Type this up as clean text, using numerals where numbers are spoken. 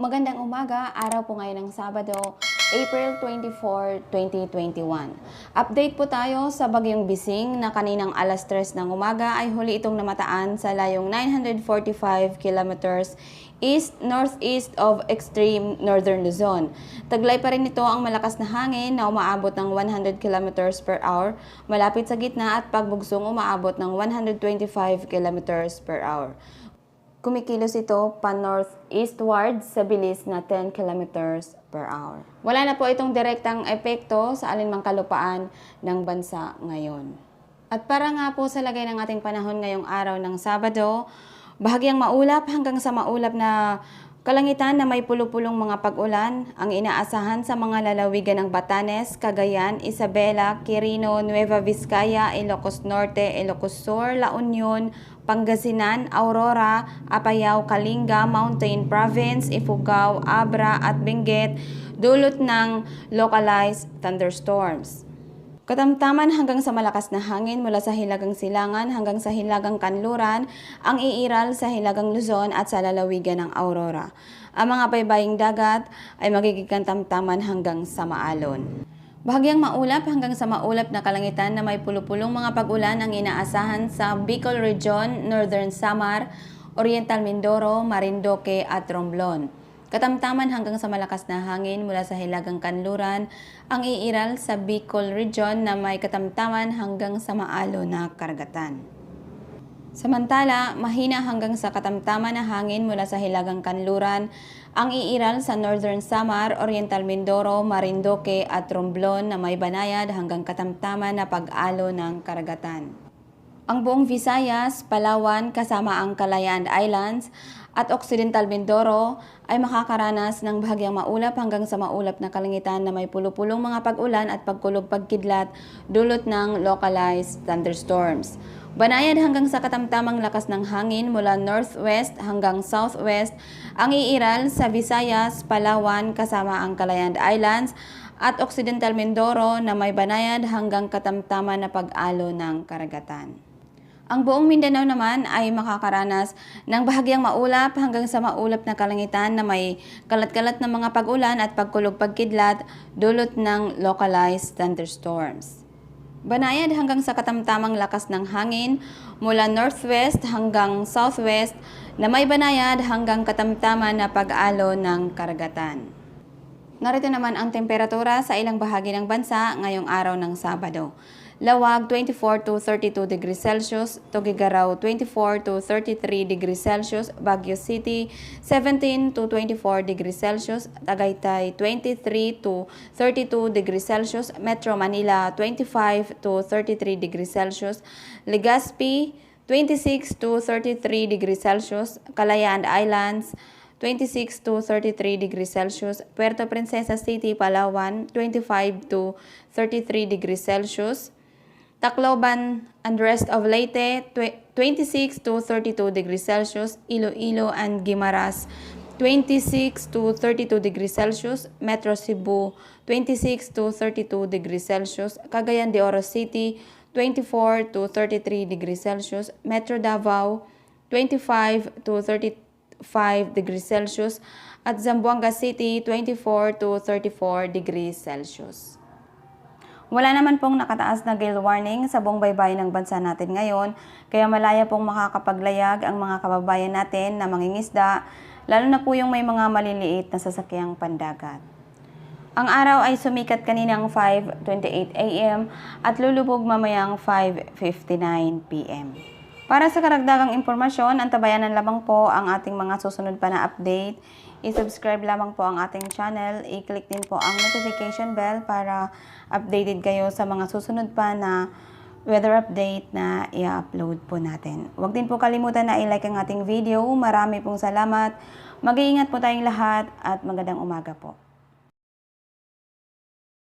Magandang umaga, araw po ngayon ng Sabado, April 24, 2021. Update po tayo sa Bagyong Bising na kaninang alas 3 ng umaga ay huli itong namataan sa layong 945 kilometers east-northeast of extreme northern Luzon. Taglay pa rin ito ang malakas na hangin na umaabot ng 100 kilometers per hour, malapit sa gitna at pagbugsong umaabot ng 125 kilometers per hour. Kumikilos ito pa-northeastward sa bilis na 10 kilometers per hour. Wala na po itong direktang epekto sa alinmang kalupaan ng bansa ngayon. At para nga po sa lagay ng ating panahon ngayong araw ng Sabado, bahagyang maulap hanggang sa maulap na kalangitan na may pulo-pulong mga pag-ulan ang inaasahan sa mga lalawigan ng Batanes, Cagayan, Isabela, Quirino, Nueva Vizcaya, Ilocos Norte, Ilocos Sur, La Union, Pangasinan, Aurora, Apayao, Kalinga, Mountain Province, Ifugao, Abra at Benguet dulot ng localized thunderstorms. Katamtaman hanggang sa malakas na hangin mula sa Hilagang Silangan hanggang sa Hilagang Kanluran ang iiral sa Hilagang Luzon at sa lalawigan ng Aurora. Ang mga baybaying dagat ay magiging katamtaman hanggang sa maalon. Bahagyang maulap hanggang sa maulap na kalangitan na may pulo-pulong mga pag-ulan ang inaasahan sa Bicol Region, Northern Samar, Oriental Mindoro, Marinduque at Romblon. Katamtaman hanggang sa malakas na hangin mula sa Hilagang Kanluran ang iiral sa Bicol Region na may katamtaman hanggang sa maalon na karagatan. Samantala, mahina hanggang sa katamtaman na hangin mula sa Hilagang Kanluran ang iiral sa Northern Samar, Oriental Mindoro, Marinduque at Romblon na may banayad hanggang katamtaman na pag-alo ng karagatan. Ang buong Visayas, Palawan kasama ang Calayan Islands at Occidental Mindoro ay makakaranas ng bahagyang maulap hanggang sa maulap na kalangitan na may pulo-pulong mga pag-ulan at pagkulog-pagkidlat dulot ng localized thunderstorms. Banayad hanggang sa katamtamang lakas ng hangin mula northwest hanggang southwest ang iiral sa Visayas, Palawan kasama ang Calayan Islands at Occidental Mindoro na may banayad hanggang katamtaman na pag-alo ng karagatan. Ang buong Mindanao naman ay makakaranas ng bahagyang maulap hanggang sa maulap na kalangitan na may kalat-kalat na mga pag-ulan at pagkulog-pagkidlat dulot ng localized thunderstorms. Banayad hanggang sa katamtamang lakas ng hangin mula northwest hanggang southwest na may banayad hanggang katamtaman na pag-alo ng karagatan. Narito naman ang temperatura sa ilang bahagi ng bansa ngayong araw ng Sabado. Lawag 24 to 32 degrees Celsius, Tuguegarao 24 to 33 degrees Celsius, Baguio City 17 to 24 degrees Celsius, Tagaytay 23 to 32 degrees Celsius, Metro Manila 25 to 33 degrees Celsius, Legazpi 26 to 33 degrees Celsius, Calayan Islands 26 to 33 degrees Celsius, Puerto Princesa City, Palawan 25 to 33 degrees Celsius, Tacloban and rest of Leyte 26 to 32 degrees Celsius, Iloilo and Guimaras 26 to 32 degrees Celsius, Metro Cebu 26 to 32 degrees Celsius, Cagayan de Oro City 24 to 33 degrees Celsius, Metro Davao 25 to 35 degrees Celsius at Zamboanga City 24 to 34 degrees Celsius. Wala naman pong nakataas na gale warning sa buong baybayin ng bansa natin ngayon, kaya malaya pong makakapaglayag ang mga kababayan natin na mangingisda, lalo na po yung may mga maliliit na sasakyang pandagat. Ang araw ay sumikat kaninang 5:28 a.m. at lulubog mamayang 5:59 p.m. Para sa karagdagang impormasyon, antabayanan lamang po ang ating mga susunod pa na update. I-subscribe lamang po ang ating channel. I-click din po ang notification bell para updated kayo sa mga susunod pa na weather update na i-upload po natin. Huwag din po kalimutan na i-like ang ating video. Marami pong salamat. Mag-iingat po tayong lahat at magandang umaga po.